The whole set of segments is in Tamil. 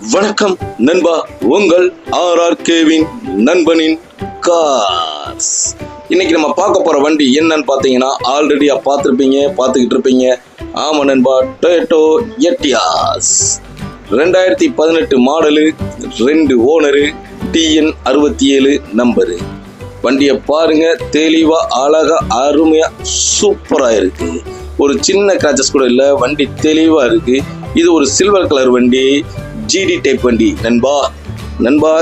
வணக்கம் நண்பா, உங்கள் RRKவின் நண்பனின் கார்ஸ். இன்னைக்கு நம்ம பார்க்க போற வண்டி என்னன்னு பார்த்தீங்கன்னா, ஆல்ரெடியா பார்த்துக்கிட்டு இருப்பீங்க. ஆமா நண்பா, Toyota Etios 2018 model, 2 owner, TN 67 number. வண்டியை பாருங்க, தெளிவா அழகா அருமையா சூப்பரா இருக்கு. ஒரு சின்ன கிராச்சஸ் கூட இல்லை, வண்டி தெளிவா இருக்கு. இது ஒரு சில்வர் கலர் வண்டி, GD டைப் வண்டி நண்பா.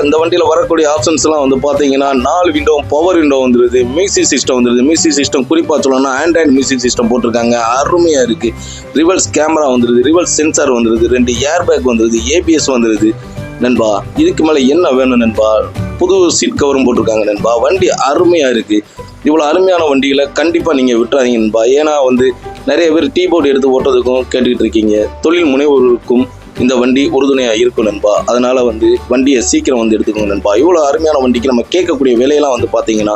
இந்த வண்டியில் வரக்கூடிய ஆப்ஷன்ஸ் எல்லாம் வந்து பார்த்தீங்கன்னா, 4 விண்டோ பவர் விண்டோ வந்துருது, மியூசிக் சிஸ்டம் வந்துருது. மியூசிக் சிஸ்டம் குறிப்பாக சொல்லணும்னா ஆண்ட்ராய்டு மியூசிக் சிஸ்டம் போட்டிருக்காங்க, அருமையாக இருக்குது. ரிவர்ஸ் கேமரா வந்துருது, ரிவர்ஸ் சென்சார் வந்துருது, 2 ஏர் பேக் வந்துருது, ABS வந்துருது நண்பா. இதுக்கு மேலே என்ன வேணும் நண்பா? புது சீட் கவரும் போட்டிருக்காங்க நண்பா. வண்டி அருமையாக இருக்குது. இவ்வளோ அருமையான வண்டிகளை கண்டிப்பாக நீங்கள் விட்டுறாதீங்க நண்பா. ஏன்னா வந்து நிறைய பேர் டீ போர்டு எடுத்து ஓட்டுறதுக்கும் கேட்டுக்கிட்டு இருக்கீங்க. தொழில் முனைவோருக்கும் இந்த வண்டி உறுதுணையாக இருக்கும் நண்பா. அதனால் வந்து வண்டியை சீக்கிரம் வந்து எடுத்துக்கோங்க நண்பா. இவ்வளோ அருமையான வண்டிக்கு நம்ம கேட்கக்கூடிய விலையெல்லாம் வந்து பார்த்தீங்கன்னா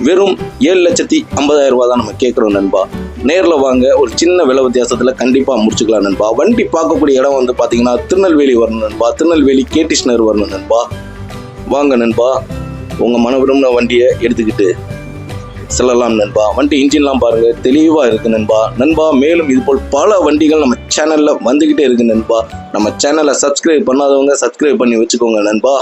வெறும் 7,50,000 ரூபா தான் நம்ம கேட்குறோம் நண்பா. நேரில் வாங்க, ஒரு சின்ன விலை வித்தியாசத்தில் கண்டிப்பாக முடிச்சுக்கலாம் நண்பா. வண்டி பார்க்கக்கூடிய இடம் வந்து பார்த்தீங்கன்னா திருநெல்வேலி வரணும் நண்பா. திருநெல்வேலி KTS நகர் வரணும் நண்பா. வாங்க நண்பா, உங்கள் மன விரும்பின வண்டியை எடுத்துக்கிட்டு செல்லலாம் நண்பா. வண்டி இன்ஜின்லாம் பாருங்க, தெளிவா இருக்கு நண்பா. மேலும் இது போல் பல வண்டிகள் நம்ம சேனல்ல வந்துகிட்டே இருக்கு நண்பா. நம்ம சேனலை சப்ஸ்கிரைப் பண்ணாதவங்க சப்ஸ்கிரைப் பண்ணி வச்சுக்கோங்க நண்பா.